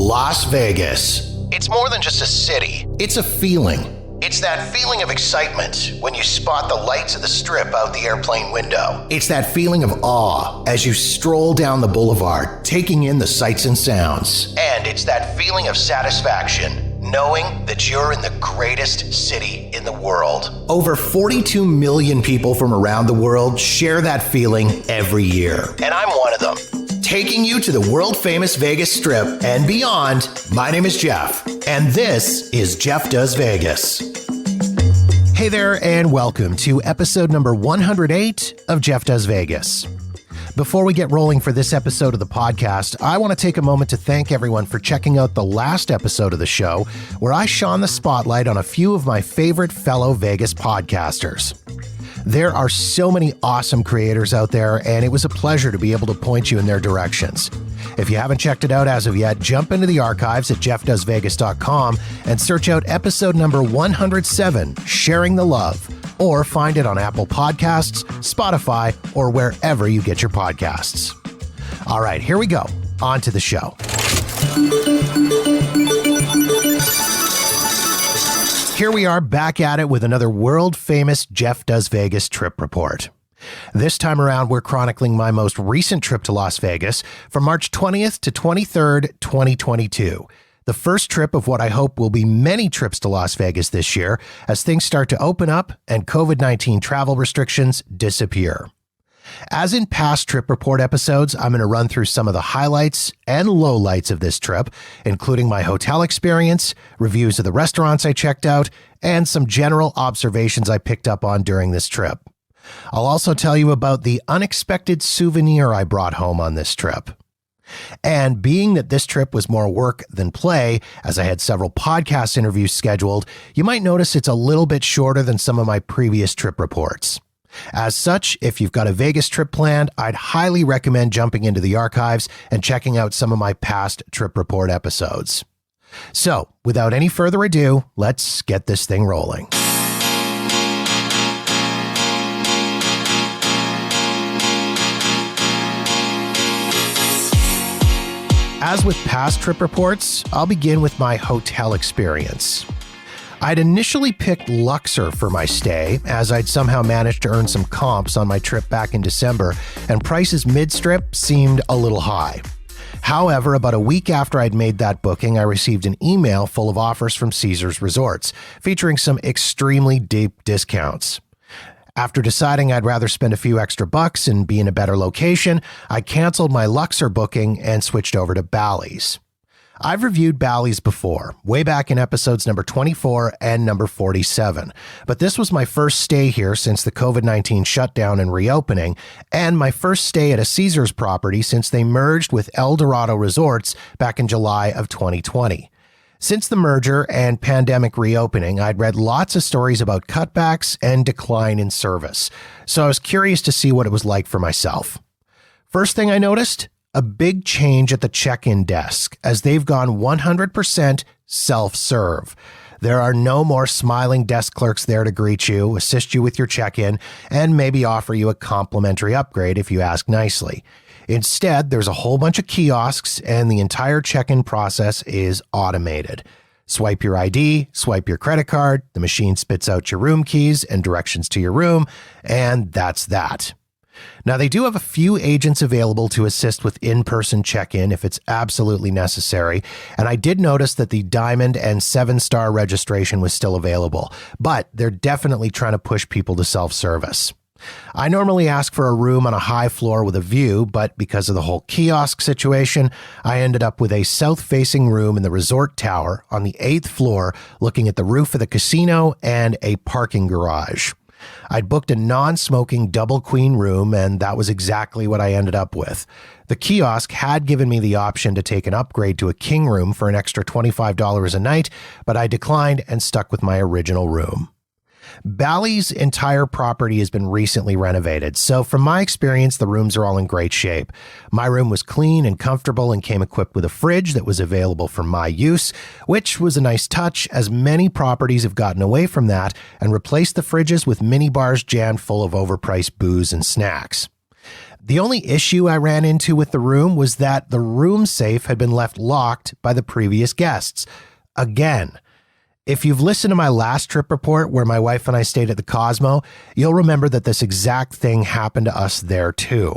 Las Vegas. It's more than just a city. It's a feeling. It's that feeling of excitement when you spot the lights of the Strip out the airplane window. It's that feeling of awe as you stroll down the boulevard, taking in the sights and sounds. And it's that feeling of satisfaction, knowing that you're in the greatest city in the world. Over 42 million people from around the world share that feeling every year. And I'm one of them. Taking you to the world-famous Vegas Strip and beyond, my name is Jeff, and this is Jeff Does Vegas. Hey there, and welcome to episode number 108 of Jeff Does Vegas. Before we get rolling for this episode of the podcast, I want to take a moment to thank everyone for checking out the last episode of the show, where I shone the spotlight on a few of my favorite fellow Vegas podcasters. There are so many awesome creators out there, and it was a pleasure to be able to point you in their directions. If you haven't checked it out as of yet, jump into the archives at jeffdoesvegas.com and search out episode number 107, Sharing the Love, or find it on Apple Podcasts, Spotify, or wherever you get your podcasts. All right, here we go. On to the show. Here we are back at it with another world-famous Jeff Does Vegas trip report. This time around, we're chronicling my most recent trip to Las Vegas from March 20th to 23rd, 2022. The first trip of what I hope will be many trips to Las Vegas this year as things start to open up and COVID-19 travel restrictions disappear. As in past trip report episodes, I'm going to run through some of the highlights and lowlights of this trip, including my hotel experience, reviews of the restaurants I checked out, and some general observations I picked up on during this trip. I'll also tell you about the unexpected souvenir I brought home on this trip. And being that this trip was more work than play, as I had several podcast interviews scheduled, you might notice it's a little bit shorter than some of my previous trip reports. As such, if you've got a Vegas trip planned, I'd highly recommend jumping into the archives and checking out some of my past trip report episodes. So, without any further ado, let's get this thing rolling. As with past trip reports, I'll begin with my hotel experience. I'd initially picked Luxor for my stay, as I'd somehow managed to earn some comps on my trip back in December, and prices mid-strip seemed a little high. However, about a week after I'd made that booking, I received an email full of offers from Caesars Resorts, featuring some extremely deep discounts. After deciding I'd rather spend a few extra bucks and be in a better location, I canceled my Luxor booking and switched over to Bally's. I've reviewed Bally's before, way back in episodes number 24 and number 47, but this was my first stay here since the COVID-19 shutdown and reopening, and my first stay at a Caesars property since they merged with El Dorado Resorts back in July of 2020. Since the merger and pandemic reopening, I'd read lots of stories about cutbacks and decline in service, so I was curious to see what it was like for myself. First thing I noticed, a big change at the check-in desk, as they've gone 100% self-serve. There are no more smiling desk clerks there to greet you, assist you with your check-in, and maybe offer you a complimentary upgrade if you ask nicely. Instead, there's a whole bunch of kiosks, and the entire check-in process is automated. Swipe your ID, swipe your credit card, the machine spits out your room keys and directions to your room, and that's that. Now, they do have a few agents available to assist with in-person check-in if it's absolutely necessary, and I did notice that the Diamond and 7-star registration was still available, but they're definitely trying to push people to self-service. I normally ask for a room on a high floor with a view, but because of the whole kiosk situation, I ended up with a south-facing room in the resort tower on the 8th floor, looking at the roof of the casino and a parking garage. I'd booked a non-smoking double queen room, and that was exactly what I ended up with. The kiosk had given me the option to take an upgrade to a king room for an extra $25 a night, but I declined and stuck with my original room. Bally's entire property has been recently renovated, so from my experience, the rooms are all in great shape. My room was clean and comfortable and came equipped with a fridge that was available for my use, which was a nice touch, as many properties have gotten away from that and replaced the fridges with mini bars jammed full of overpriced booze and snacks. The only issue I ran into with the room was that the room safe had been left locked by the previous guests. Again, if you've listened to my last trip report where my wife and I stayed at the Cosmo, you'll remember that this exact thing happened to us there too.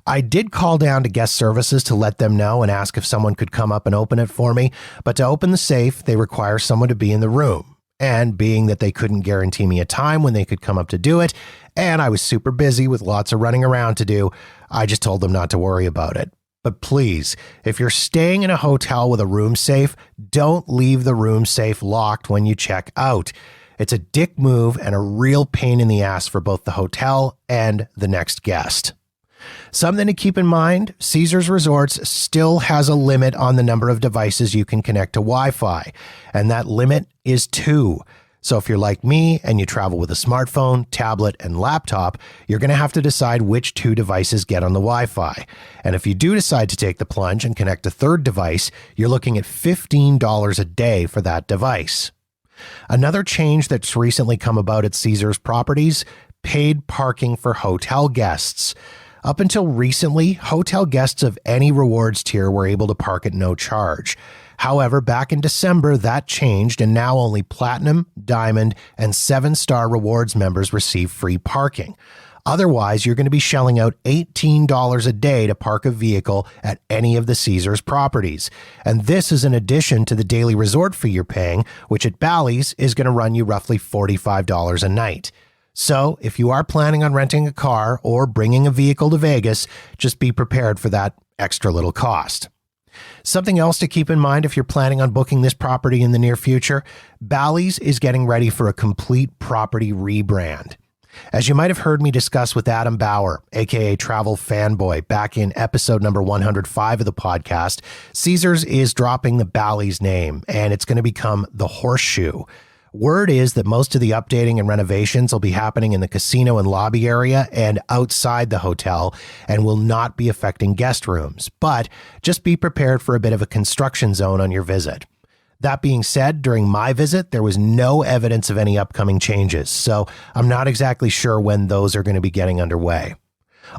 I did call down to guest services to let them know and ask if someone could come up and open it for me, but to open the safe, they require someone to be in the room. And being that they couldn't guarantee me a time when they could come up to do it, and I was super busy with lots of running around to do, I just told them not to worry about it. But please, if you're staying in a hotel with a room safe, don't leave the room safe locked when you check out. It's a dick move and a real pain in the ass for both the hotel and the next guest. Something to keep in mind, Caesars Resorts still has a limit on the number of devices you can connect to Wi-Fi, and that limit is 2. So if you're like me and you travel with a smartphone, tablet, and laptop, you're going to have to decide which 2 devices get on the Wi-Fi. And if you do decide to take the plunge and connect a third device, you're looking at $15 a day for that device. Another change that's recently come about at Caesars properties, paid parking for hotel guests. Up until recently, hotel guests of any rewards tier were able to park at no charge. However, back in December, that changed, and now only Platinum, Diamond, and 7-star rewards members receive free parking. Otherwise, you're going to be shelling out $18 a day to park a vehicle at any of the Caesars properties. And this is in addition to the daily resort fee you're paying, which at Bally's is going to run you roughly $45 a night. So if you are planning on renting a car or bringing a vehicle to Vegas, just be prepared for that extra little cost. Something else to keep in mind if you're planning on booking this property in the near future, Bally's is getting ready for a complete property rebrand. As you might have heard me discuss with Adam Bauer, aka Travel Fanboy, back in episode number 105 of the podcast, Caesars is dropping the Bally's name and it's going to become the Horseshoe. Word is that most of the updating and renovations will be happening in the casino and lobby area and outside the hotel and will not be affecting guest rooms, but just be prepared for a bit of a construction zone on your visit. That being said, during my visit, there was no evidence of any upcoming changes, so I'm not exactly sure when those are going to be getting underway.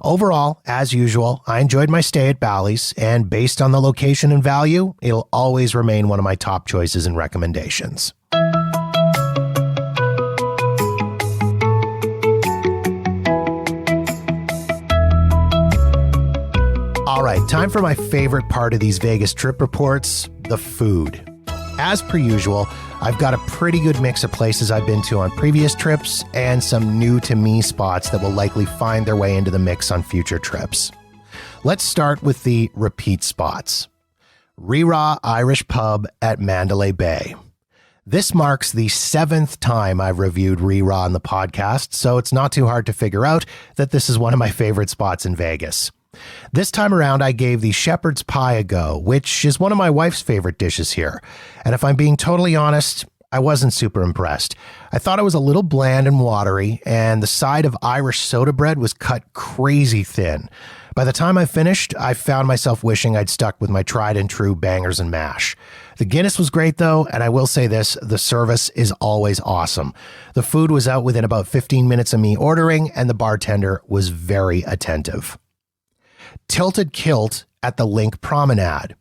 Overall, as usual, I enjoyed my stay at Bally's, and based on the location and value, it'll always remain one of my top choices and recommendations. All right, time for my favorite part of these Vegas trip reports, the food. As per usual, I've got a pretty good mix of places I've been to on previous trips and some new to me spots that will likely find their way into the mix on future trips. Let's start with the repeat spots. Rera Irish Pub at Mandalay Bay. This marks the 7th time I've reviewed Rera on the podcast, so it's not too hard to figure out that this is one of my favorite spots in Vegas. This time around, I gave the shepherd's pie a go, which is one of my wife's favorite dishes here. And if I'm being totally honest, I wasn't super impressed. I thought it was a little bland and watery, and the side of Irish soda bread was cut crazy thin. By the time I finished, I found myself wishing I'd stuck with my tried and true bangers and mash. The Guinness was great though, and I will say this, the service is always awesome. The food was out within about 15 minutes of me ordering, and the bartender was very attentive. Tilted Kilt at the Linq Promenade.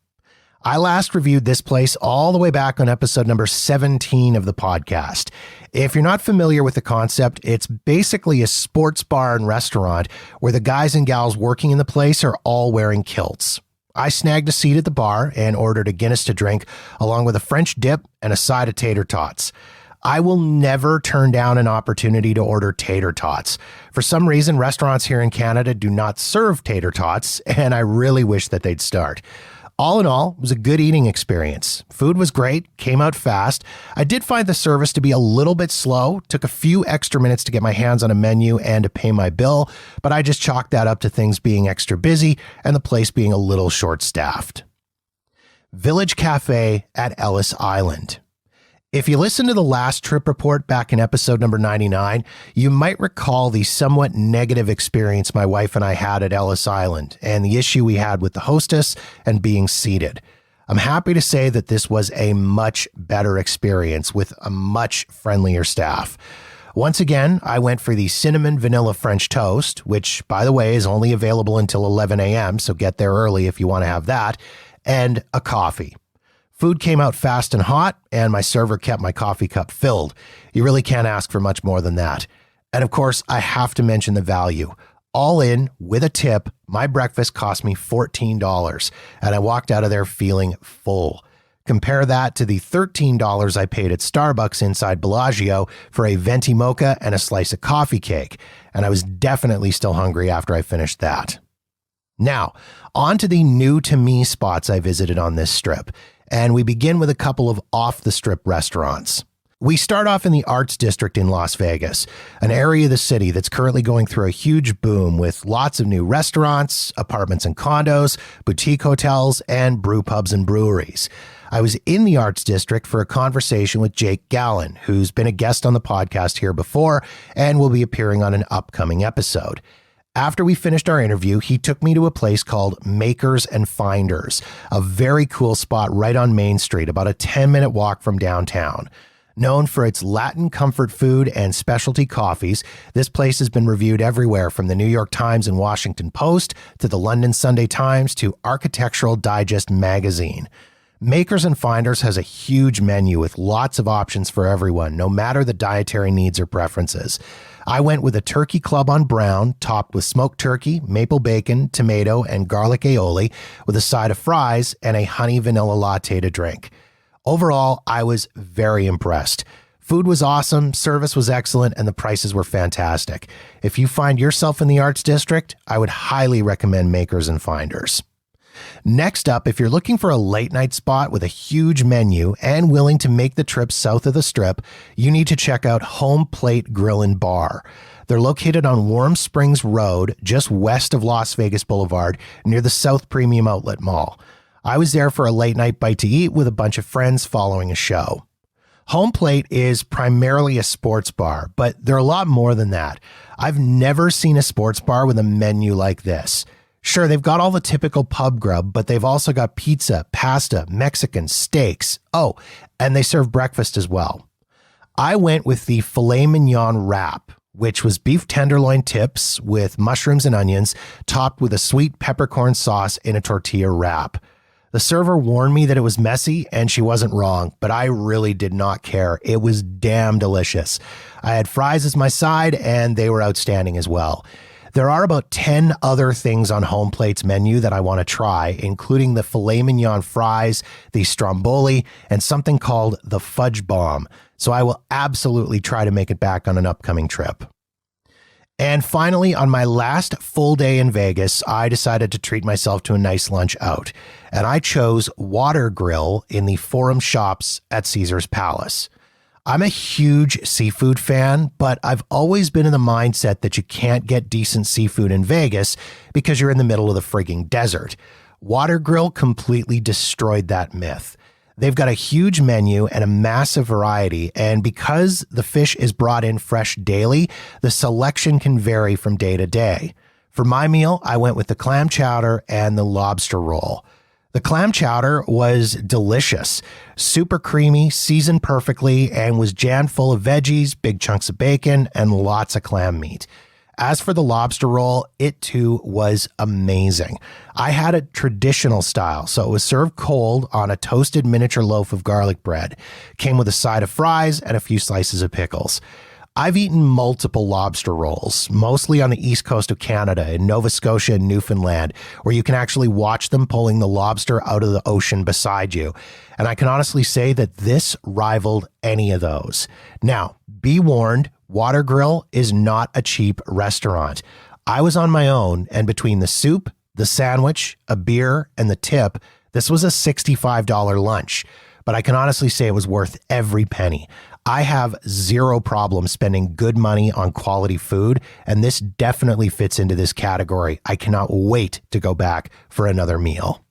I last reviewed this place all the way back on episode number 17 of the podcast. If you're not familiar with the concept, it's basically a sports bar and restaurant where the guys and gals working in the place are all wearing kilts. I snagged a seat at the bar and ordered a Guinness to drink, along with a French dip and a side of tater tots. I will never turn down an opportunity to order tater tots. For some reason, restaurants here in Canada do not serve tater tots, and I really wish that they'd start. All in all, it was a good eating experience. Food was great, came out fast. I did find the service to be a little bit slow, took a few extra minutes to get my hands on a menu and to pay my bill, but I just chalked that up to things being extra busy and the place being a little short-staffed. Village Cafe at Ellis Island. If you listened to the last trip report back in episode number 99, you might recall the somewhat negative experience my wife and I had at Ellis Island and the issue we had with the hostess and being seated. I'm happy to say that this was a much better experience with a much friendlier staff. Once again, I went for the cinnamon vanilla French toast, which, by the way, is only available until 11 a.m., so get there early if you want to have that, and a coffee. Food came out fast and hot, and my server kept my coffee cup filled. You really can't ask for much more than that. And of course, I have to mention the value. All in, with a tip, my breakfast cost me $14, and I walked out of there feeling full. Compare that to the $13 I paid at Starbucks inside Bellagio for a venti mocha and a slice of coffee cake, and I was definitely still hungry after I finished that. Now, on to the new-to-me spots I visited on this strip, and we begin with a couple of off-the-strip restaurants. We start off in the Arts District in Las Vegas, an area of the city that's currently going through a huge boom with lots of new restaurants, apartments and condos, boutique hotels, and brew pubs and breweries. I was in the Arts District for a conversation with Jake Gallen, who's been a guest on the podcast here before and will be appearing on an upcoming episode. After we finished our interview, he took me to a place called Makers and Finders, a very cool spot right on Main Street, about a 10-minute walk from downtown. Known for its Latin comfort food and specialty coffees, this place has been reviewed everywhere from the New York Times and Washington Post to the London Sunday Times to Architectural Digest magazine. Makers and Finders has a huge menu with lots of options for everyone, no matter the dietary needs or preferences. I went with a turkey club on brown, topped with smoked turkey, maple bacon, tomato, and garlic aioli, with a side of fries and a honey vanilla latte to drink. Overall, I was very impressed. Food was awesome, service was excellent, and the prices were fantastic. If you find yourself in the Arts District, I would highly recommend Makers and Finders. Next up, if you're looking for a late night spot with a huge menu and willing to make the trip south of the Strip, you need to check out Home Plate Grill and Bar. They're located on Warm Springs Road, just west of Las Vegas Boulevard, near the South Premium Outlet Mall. I was there for a late night bite to eat with a bunch of friends following a show. Home Plate is primarily a sports bar, but they're a lot more than that. I've never seen a sports bar with a menu like this. Sure, they've got all the typical pub grub, but they've also got pizza, pasta, Mexican, steaks. Oh, and they serve breakfast as well. I went with the filet mignon wrap, which was beef tenderloin tips with mushrooms and onions, topped with a sweet peppercorn sauce in a tortilla wrap. The server warned me that it was messy, and she wasn't wrong, but I really did not care. It was damn delicious. I had fries as my side, and they were outstanding as well. There are about 10 other things on Home Plate's menu that I want to try, including the filet mignon fries, the stromboli, and something called the fudge bomb. So I will absolutely try to make it back on an upcoming trip. And finally, on my last full day in Vegas, I decided to treat myself to a nice lunch out, and I chose Water Grill in the Forum Shops at Caesar's Palace. I'm a huge seafood fan, but I've always been in the mindset that you can't get decent seafood in Vegas because you're in the middle of the frigging desert. Water Grill completely destroyed that myth. They've got a huge menu and a massive variety, and because the fish is brought in fresh daily, the selection can vary from day to day. For my meal, I went with the clam chowder and the lobster roll. The clam chowder was delicious, super creamy, seasoned perfectly, and was jammed full of veggies, big chunks of bacon, and lots of clam meat. As for the lobster roll, it too was amazing. I had a traditional style, so it was served cold on a toasted miniature loaf of garlic bread. Came with a side of fries and a few slices of pickles. I've eaten multiple lobster rolls, mostly on the east coast of Canada in Nova Scotia and Newfoundland, where you can actually watch them pulling the lobster out of the ocean beside you. And I can honestly say that this rivaled any of those. Now, be warned, Water Grill is not a cheap restaurant. I was on my own, and between the soup, the sandwich, a beer, and the tip, this was a $65 lunch. But I can honestly say it was worth every penny. I have zero problem spending good money on quality food, and this definitely fits into this category. I cannot wait to go back for another meal.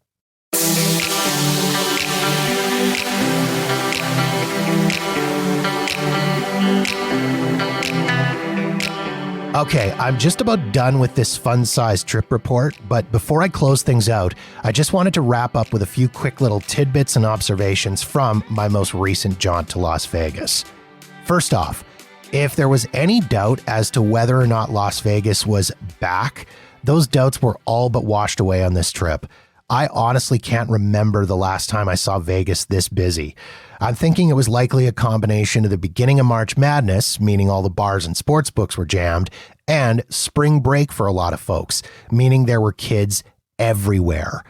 Okay, I'm just about done with this fun-sized trip report, but before I close things out, I just wanted to wrap up with a few quick little tidbits and observations from my most recent jaunt to Las Vegas. First off, If there was any doubt as to whether or not Las Vegas was back, those doubts were all but washed away on this trip. I honestly can't remember the last time I saw Vegas this busy. I'm thinking it was likely a combination of the beginning of March Madness, meaning all the bars and sports books were jammed, and spring break for a lot of folks, meaning there were kids everywhere.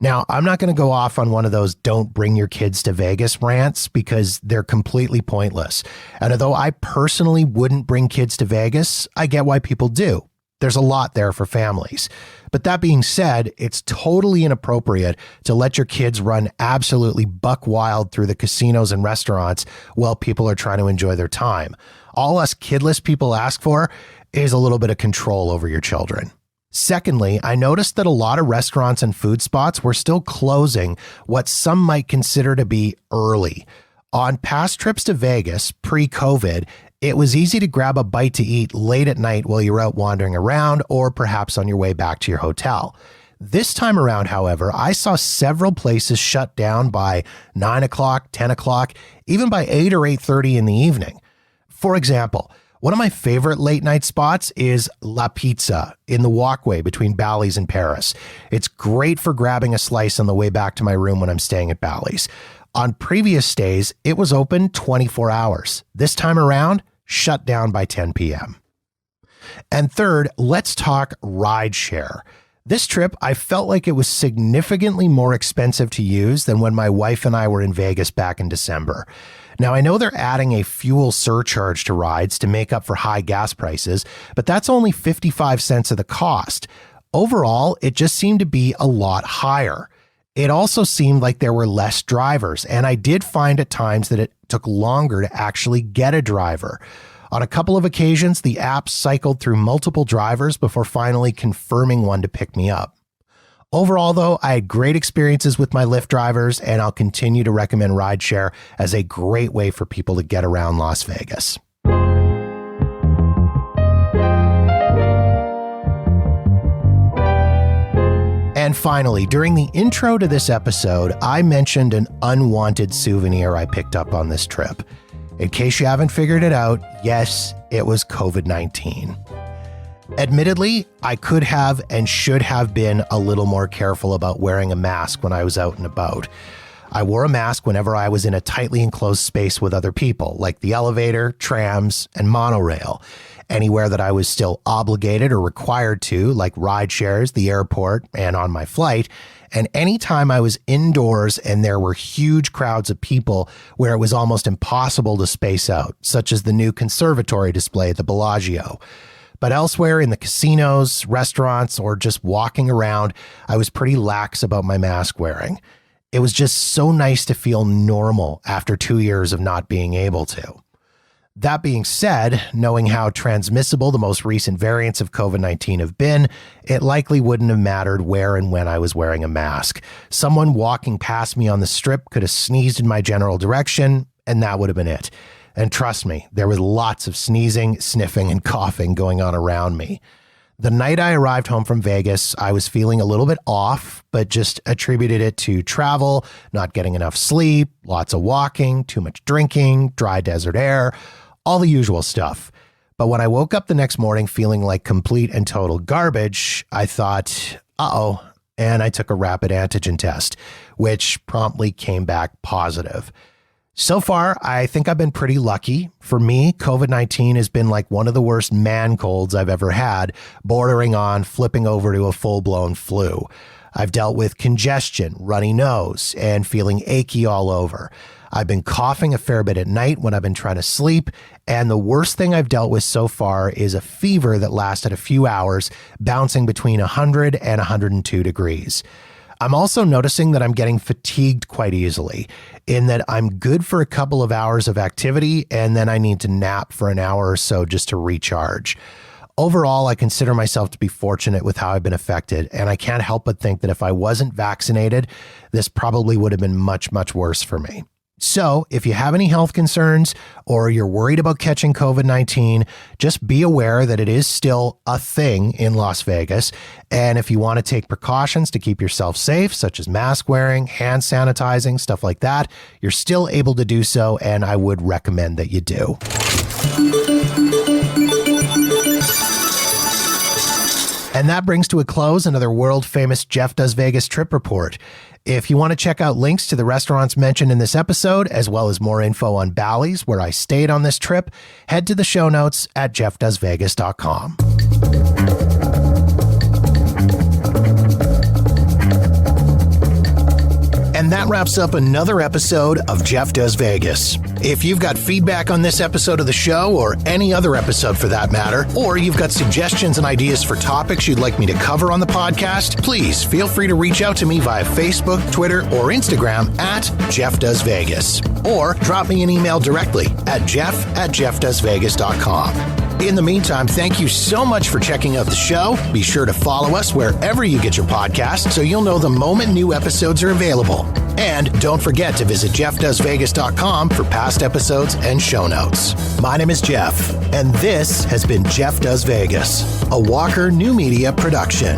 Now, I'm not going to go off on one of those don't bring your kids to Vegas rants because they're completely pointless. And although I personally wouldn't bring kids to Vegas, I get why people do. There's a lot there for families. But that being said, it's totally inappropriate to let your kids run absolutely buck wild through the casinos and restaurants while people are trying to enjoy their time. All us kidless people ask for is a little bit of control over your children. Secondly, I noticed that a lot of restaurants and food spots were still closing what some might consider to be early. On past trips to Vegas, pre-COVID, it was easy to grab a bite to eat late at night while you're out wandering around or perhaps on your way back to your hotel. This time around, however, I saw several places shut down by 9 o'clock, 10 o'clock, even by 8 or 8:30 in the evening. For example, one of my favorite late night spots is La Pizza in the walkway between Bally's and Paris. It's great for grabbing a slice on the way back to my room when I'm staying at Bally's. On previous stays, it was open 24 hours. This time around, shut down by 10 p.m. And third, let's talk rideshare. This trip, I felt like it was significantly more expensive to use than when my wife and I were in Vegas back in December. Now, I know they're adding a fuel surcharge to rides to make up for high gas prices, but that's only 55 cents of the cost. Overall, it just seemed to be a lot higher. It also seemed like there were less drivers, and I did find at times that it took longer to actually get a driver. On a couple of occasions, the app cycled through multiple drivers before finally confirming one to pick me up. Overall, though, I had great experiences with my Lyft drivers, and I'll continue to recommend rideshare as a great way for people to get around Las Vegas. And finally, during the intro to this episode, I mentioned an unwanted souvenir I picked up on this trip. In case you haven't figured it out, yes, it was COVID-19. Admittedly, I could have and should have been a little more careful about wearing a mask when I was out and about. I wore a mask whenever I was in a tightly enclosed space with other people, like the elevator, trams, and monorail. Anywhere that I was still obligated or required to, like ride shares, the airport, and on my flight. And anytime I was indoors and there were huge crowds of people where it was almost impossible to space out, such as the new conservatory display at the Bellagio. But elsewhere in the casinos, restaurants, or just walking around, I was pretty lax about my mask wearing. It was just so nice to feel normal after 2 years of not being able to. That being said, knowing how transmissible the most recent variants of COVID-19 have been, it likely wouldn't have mattered where and when I was wearing a mask. Someone walking past me on the strip could have sneezed in my general direction, and that would have been it. And trust me, there was lots of sneezing, sniffing, and coughing going on around me. The night I arrived home from Vegas, I was feeling a little bit off, but just attributed it to travel, not getting enough sleep, lots of walking, too much drinking, dry desert air, all the usual stuff. But when I woke up the next morning feeling like complete and total garbage, I thought, uh-oh, and I took a rapid antigen test, which promptly came back positive. So far, I think I've been pretty lucky. For me, COVID-19 has been like one of the worst man colds I've ever had, bordering on flipping over to a full-blown flu. I've dealt with congestion, runny nose, and feeling achy all over. I've been coughing a fair bit at night when I've been trying to sleep, and the worst thing I've dealt with so far is a fever that lasted a few hours, bouncing between 100 and 102 degrees. I'm also noticing that I'm getting fatigued quite easily, in that I'm good for a couple of hours of activity, and then I need to nap for an hour or so just to recharge. Overall, I consider myself to be fortunate with how I've been affected, and I can't help but think that if I wasn't vaccinated, this probably would have been much, much worse for me. So if you have any health concerns or you're worried about catching COVID-19, just be aware that it is still a thing in Las Vegas. And if you want to take precautions to keep yourself safe, such as mask wearing, hand sanitizing, stuff like that, you're still able to do so, and I would recommend that you do. And that brings to a close another world-famous Jeff Does Vegas trip report. If you want to check out links to the restaurants mentioned in this episode, as well as more info on Bally's, where I stayed on this trip, head to the show notes at jeffdoesvegas.com. And that wraps up another episode of Jeff Does Vegas. If you've got feedback on this episode of the show, or any other episode for that matter, or you've got suggestions and ideas for topics you'd like me to cover on the podcast, please feel free to reach out to me via Facebook, Twitter, or Instagram at Jeff Does Vegas. Or drop me an email directly at jeff@jeffdoesvegas.com. In the meantime, thank you so much for checking out the show. Be sure to follow us wherever you get your podcasts so you'll know the moment new episodes are available. And don't forget to visit jeffdoesvegas.com for past episodes and show notes. My name is Jeff, and this has been Jeff Does Vegas, a Walker New Media production.